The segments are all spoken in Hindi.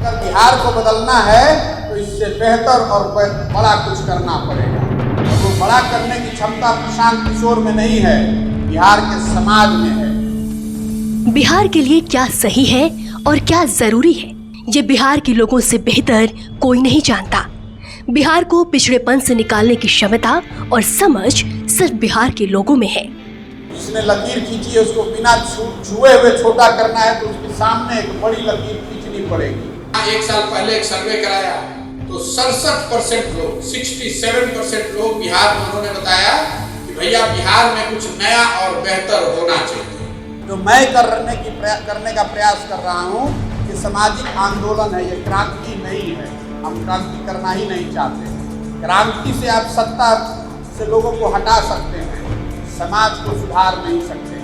अगर बिहार को बदलना है तो इससे बेहतर और बड़ा कुछ करना पड़ेगा। वो बड़ा करने की क्षमता प्रशांत किशोर में नहीं है, बिहार के समाज में है। बिहार के लिए क्या सही है और क्या जरूरी है, ये बिहार के लोगों से बेहतर कोई नहीं जानता। बिहार को पिछड़ेपन से निकालने की क्षमता और समझ सिर्फ बिहार के लोगों में है। जिसने लकीर खींची है उसको बिना छुए हुए छोटा करना है तो उसके सामने एक बड़ी लकीर खींचनी पड़ेगी। एक साल पहले एक सर्वे कराया तो 67% लोग 67% लोग बिहार में उन्होंने बताया कि भैया बिहार में कुछ नया और बेहतर होना चाहिए। जो मैं करने का प्रयास कर रहा हूँ कि सामाजिक आंदोलन है, ये क्रांति नहीं है। हम क्रांति करना ही नहीं चाहते। क्रांति से आप सत्ता से लोगों को हटा सकते हैं, समाज को सुधार नहीं सकते।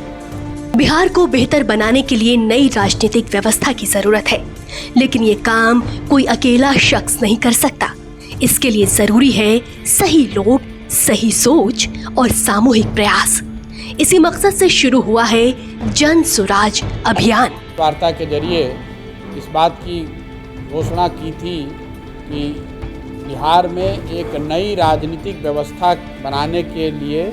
बिहार को बेहतर बनाने के लिए नई राजनीतिक व्यवस्था की जरूरत है, लेकिन ये काम कोई अकेला शख्स नहीं कर सकता। इसके लिए जरूरी है सही लोग, सही सोच और सामूहिक प्रयास। इसी मकसद से शुरू हुआ है जन सुराज अभियान। वार्ता के जरिए इस बात की घोषणा की थी कि बिहार में एक नई राजनीतिक व्यवस्था बनाने के लिए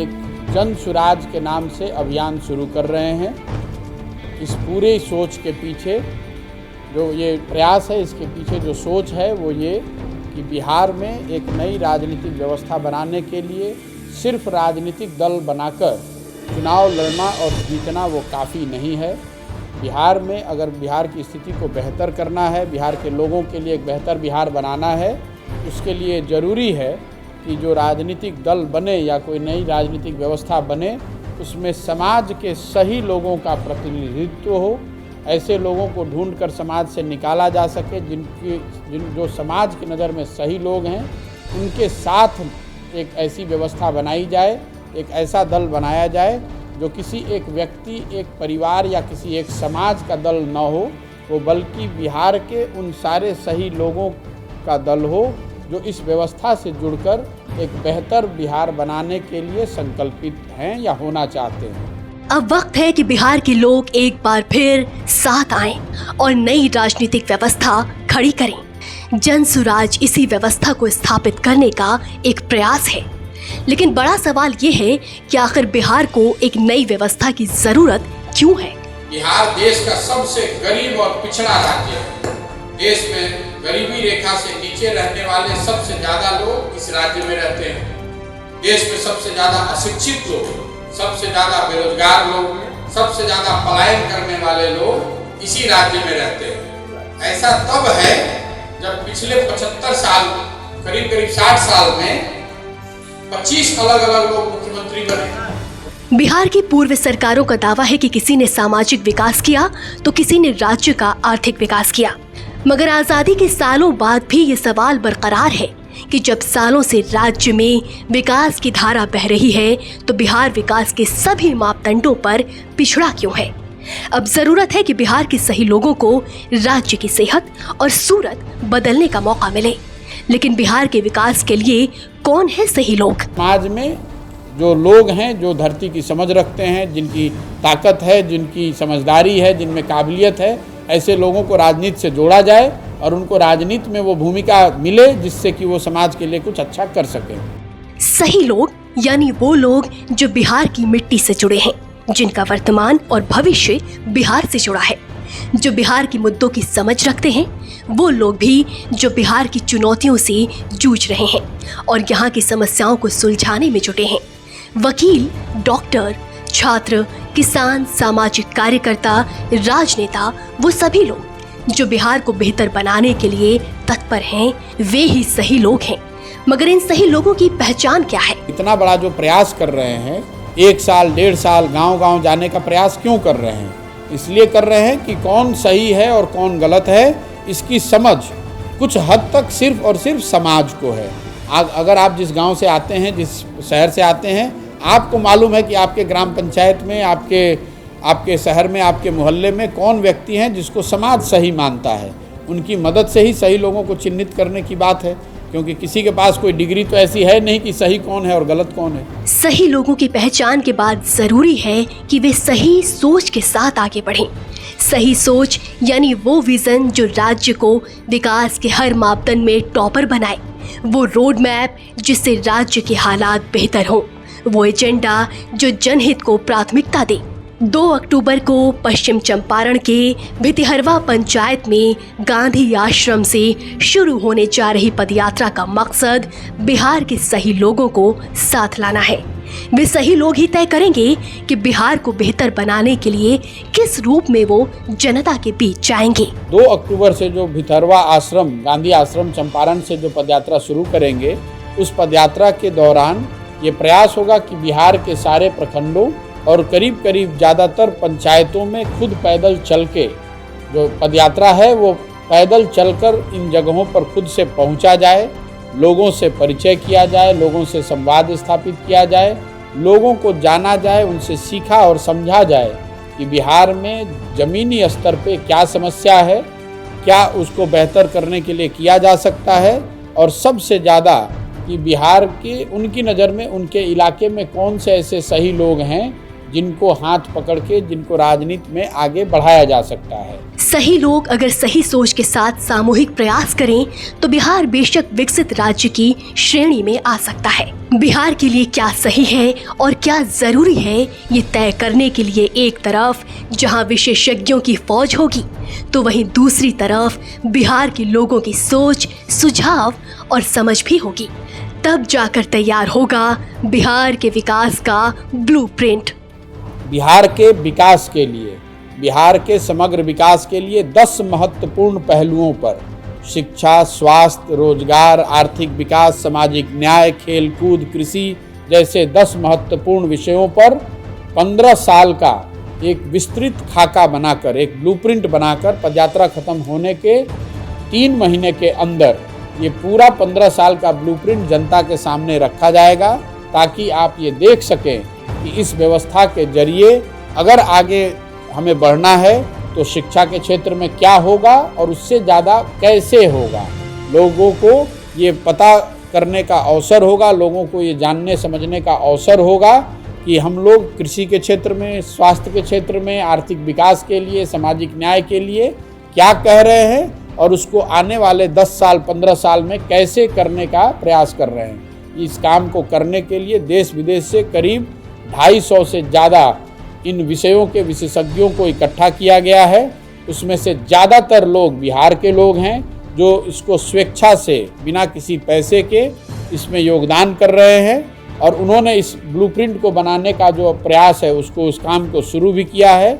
एक जन सुराज के नाम से अभियान शुरू कर रहे हैं। इस पूरे सोच के पीछे जो ये प्रयास है, इसके पीछे जो सोच है वो ये कि बिहार में एक नई राजनीतिक व्यवस्था बनाने के लिए सिर्फ राजनीतिक दल बनाकर चुनाव लड़ना और जीतना वो काफ़ी नहीं है। बिहार में अगर बिहार की स्थिति को बेहतर करना है, बिहार के लोगों के लिए एक बेहतर बिहार बनाना है, उसके लिए ज़रूरी है कि जो राजनीतिक दल बने या कोई नई राजनीतिक व्यवस्था बने उसमें समाज के सही लोगों का प्रतिनिधित्व हो। ऐसे लोगों को ढूंढकर समाज से निकाला जा सके जो समाज की नज़र में सही लोग हैं, उनके साथ एक ऐसी व्यवस्था बनाई जाए, एक ऐसा दल बनाया जाए जो किसी एक व्यक्ति, एक परिवार या किसी एक समाज का दल न हो, वो बल्कि बिहार के उन सारे सही लोगों का दल हो जो इस व्यवस्था से जुड़कर एक बेहतर बिहार बनाने के लिए संकल्पित हैं या होना चाहते हैं। अब वक्त है कि बिहार के लोग एक बार फिर साथ आएं और नई राजनीतिक व्यवस्था खड़ी करें। जन सुराज इसी व्यवस्था को स्थापित करने का एक प्रयास है, लेकिन बड़ा सवाल ये है कि आखिर बिहार को एक नई व्यवस्था की जरूरत क्यों है। बिहार देश का सबसे गरीब और पिछड़ा राज्य है। देश में गरीबी रेखा से नीचे रहने वाले सबसे ज्यादा लोग इस राज्य में रहते हैं। देश में सबसे ज्यादा अशिक्षित लोग, सबसे ज्यादा बेरोजगार लोग, सबसे ज्यादा पलायन करने वाले लोग इसी राज्य में रहते हैं। ऐसा तब है जब पिछले 75 साल, करीब 60 साल में 25 अलग अलग लोग मुख्यमंत्री बने। बिहार की पूर्व सरकारों का दावा है कि किसी ने सामाजिक विकास किया तो किसी ने राज्य का आर्थिक विकास किया, मगर आजादी के सालों बाद भी ये सवाल बरकरार है कि जब सालों से राज्य में विकास की धारा बह रही है तो बिहार विकास के सभी मापदंडों पर पिछड़ा क्यों है। अब जरूरत है कि बिहार के सही लोगों को राज्य की सेहत और सूरत बदलने का मौका मिले, लेकिन बिहार के विकास के लिए कौन है सही लोग। समाज में जो लोग हैं, जो धरती की समझ रखते हैं, जिनकी ताकत है, जिनकी समझदारी है, जिनमें काबिलियत है, ऐसे लोगों को राजनीति से जोड़ा जाए और उनको राजनीति में वो भूमिका मिले जिससे कि वो समाज के लिए कुछ अच्छा कर सके। सही लोग यानी वो लोग जो बिहार की मिट्टी से जुड़े हैं, जिनका वर्तमान और भविष्य बिहार से जुड़ा है, जो बिहार की मुद्दों की समझ रखते हैं, वो लोग भी जो बिहार की चुनौतियों से जूझ रहे हैं और यहाँ की समस्याओं को सुलझाने में जुटे हैं। वकील, डॉक्टर, छात्र, किसान, सामाजिक कार्यकर्ता, राजनेता, वो सभी लोग जो बिहार को बेहतर बनाने के लिए तत्पर हैं, वे ही सही लोग हैं। मगर इन सही लोगों की पहचान क्या है? इतना बड़ा जो प्रयास कर रहे हैं, 1 साल 1.5 साल गांव-गांव जाने का प्रयास क्यों कर रहे हैं? इसलिए कर रहे हैं कि कौन सही है और कौन गलत है, इसकी समझ कुछ हद तक सिर्फ और सिर्फ समाज को है। अगर आप जिस गांव से आते हैं, जिस शहर से आते हैं, आपको मालूम है कि आपके ग्राम पंचायत में, आपके शहर में, आपके मोहल्ले में कौन व्यक्ति हैं जिसको समाज सही मानता है। उनकी मदद से ही सही लोगों को चिन्हित करने की बात है। क्योंकि किसी के पास कोई डिग्री तो ऐसी है नहीं कि सही कौन है और गलत कौन है। सही लोगों की पहचान के बाद जरूरी है कि वे सही सोच के साथ आगे बढ़ें। सही सोच यानी वो विजन जो राज्य को विकास के हर मापदंड में टॉपर बनाए, वो रोड मैप जिससे राज्य के हालात बेहतर हों, वो एजेंडा जो जनहित को प्राथमिकता दे। 2 अक्टूबर को पश्चिम चंपारण के भितिहरवा पंचायत में गांधी आश्रम से शुरू होने जा रही पदयात्रा का मकसद बिहार के सही लोगों को साथ लाना है। वे सही लोग ही तय करेंगे कि बिहार को बेहतर बनाने के लिए किस रूप में वो जनता के बीच जाएंगे। 2 अक्टूबर से जो भितरवा आश्रम, गांधी आश्रम चंपारण से जो पदयात्रा शुरू करेंगे, उस पदयात्रा के दौरान ये प्रयास होगा कि बिहार के सारे प्रखंडों और करीब करीब ज़्यादातर पंचायतों में खुद पैदल चल के जो पदयात्रा है वो पैदल चलकर इन जगहों पर खुद से पहुंचा जाए, लोगों से परिचय किया जाए, लोगों से संवाद स्थापित किया जाए, लोगों को जाना जाए, उनसे सीखा और समझा जाए कि बिहार में ज़मीनी स्तर पे क्या समस्या है, क्या उसको बेहतर करने के लिए किया जा सकता है, और सबसे ज़्यादा कि बिहार की उनकी नज़र में उनके इलाके में कौन से ऐसे सही लोग हैं जिनको हाथ पकड़ के जिनको राजनीति में आगे बढ़ाया जा सकता है। सही लोग अगर सही सोच के साथ सामूहिक प्रयास करें तो बिहार बेशक विकसित राज्य की श्रेणी में आ सकता है। बिहार के लिए क्या सही है और क्या जरूरी है, ये तय करने के लिए एक तरफ जहां विशेषज्ञों की फौज होगी, तो वहीं दूसरी तरफ बिहार के लोगों की सोच, सुझाव और समझ भी होगी। तब जाकर तैयार होगा बिहार के विकास का ब्लूप्रिंट। बिहार के विकास के लिए, बिहार के समग्र विकास के लिए 10 महत्वपूर्ण पहलुओं पर शिक्षा, स्वास्थ्य, रोजगार, आर्थिक विकास, सामाजिक न्याय, खेलकूद, कृषि जैसे 10 महत्वपूर्ण विषयों पर 15 साल का एक विस्तृत खाका बनाकर, एक ब्लूप्रिंट बनाकर पदयात्रा खत्म होने के 3 महीने के अंदर ये पूरा 15 साल का ब्लूप्रिंट जनता के सामने रखा जाएगा, ताकि आप ये देख सकें कि इस व्यवस्था के जरिए अगर आगे हमें बढ़ना है तो शिक्षा के क्षेत्र में क्या होगा और उससे ज़्यादा कैसे होगा। लोगों को ये पता करने का अवसर होगा, लोगों को ये जानने समझने का अवसर होगा कि हम लोग कृषि के क्षेत्र में, स्वास्थ्य के क्षेत्र में, आर्थिक विकास के लिए, सामाजिक न्याय के लिए क्या कह रहे हैं और उसको आने वाले 10 साल 15 साल में कैसे करने का प्रयास कर रहे हैं। इस काम को करने के लिए देश विदेश से करीब 250 से ज़्यादा इन विषयों के विशेषज्ञों को इकट्ठा किया गया है। उसमें से ज़्यादातर लोग बिहार के लोग हैं जो इसको स्वेच्छा से बिना किसी पैसे के इसमें योगदान कर रहे हैं, और उन्होंने इस ब्लूप्रिंट को बनाने का जो प्रयास है उसको, उस काम को शुरू भी किया है।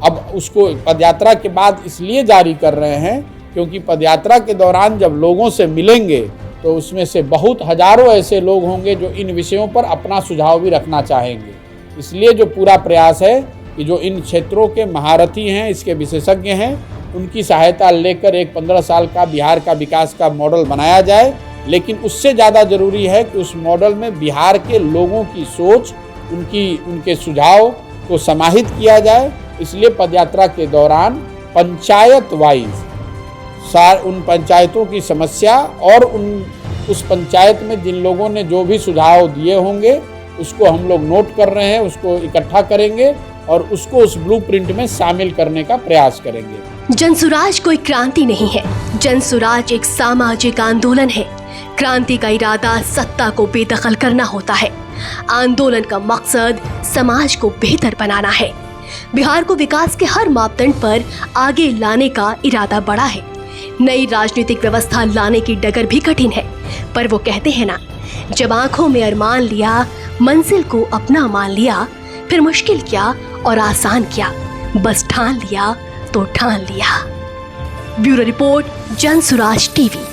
अब उसको पदयात्रा के बाद इसलिए जारी कर रहे हैं क्योंकि पदयात्रा के दौरान जब लोगों से मिलेंगे तो उसमें से बहुत हजारों ऐसे लोग होंगे जो इन विषयों पर अपना सुझाव भी रखना चाहेंगे। इसलिए जो पूरा प्रयास है कि जो इन क्षेत्रों के महारथी हैं, इसके विशेषज्ञ हैं, उनकी सहायता लेकर एक 15 साल का बिहार का विकास का मॉडल बनाया जाए। लेकिन उससे ज़्यादा ज़रूरी है कि उस मॉडल में बिहार के लोगों की सोच, उनके सुझाव को समाहित किया जाए। इसलिए पदयात्रा के दौरान पंचायत वाइज उन पंचायतों की समस्या और उस पंचायत में जिन लोगों ने जो भी सुझाव दिए होंगे उसको हम लोग नोट कर रहे हैं, उसको इकट्ठा करेंगे और उसको उस ब्लूप्रिंट में शामिल करने का प्रयास करेंगे। जनसुराज कोई क्रांति नहीं है, जनसुराज एक सामाजिक आंदोलन है। क्रांति का इरादा सत्ता को बेदखल करना होता है। आंदोलन का मकसद समाज को बेहतर बनाना है। बिहार को विकास के हर मापदंड पर आगे लाने का इरादा बड़ा है। नई राजनीतिक व्यवस्था लाने की डगर भी कठिन है, पर वो कहते हैं ना, जब आंखों में अरमान लिया, मंजिल को अपना मान लिया, फिर मुश्किल क्या और आसान क्या, बस ठान लिया तो ठान लिया। Bureau report, Jan Suraaj TV.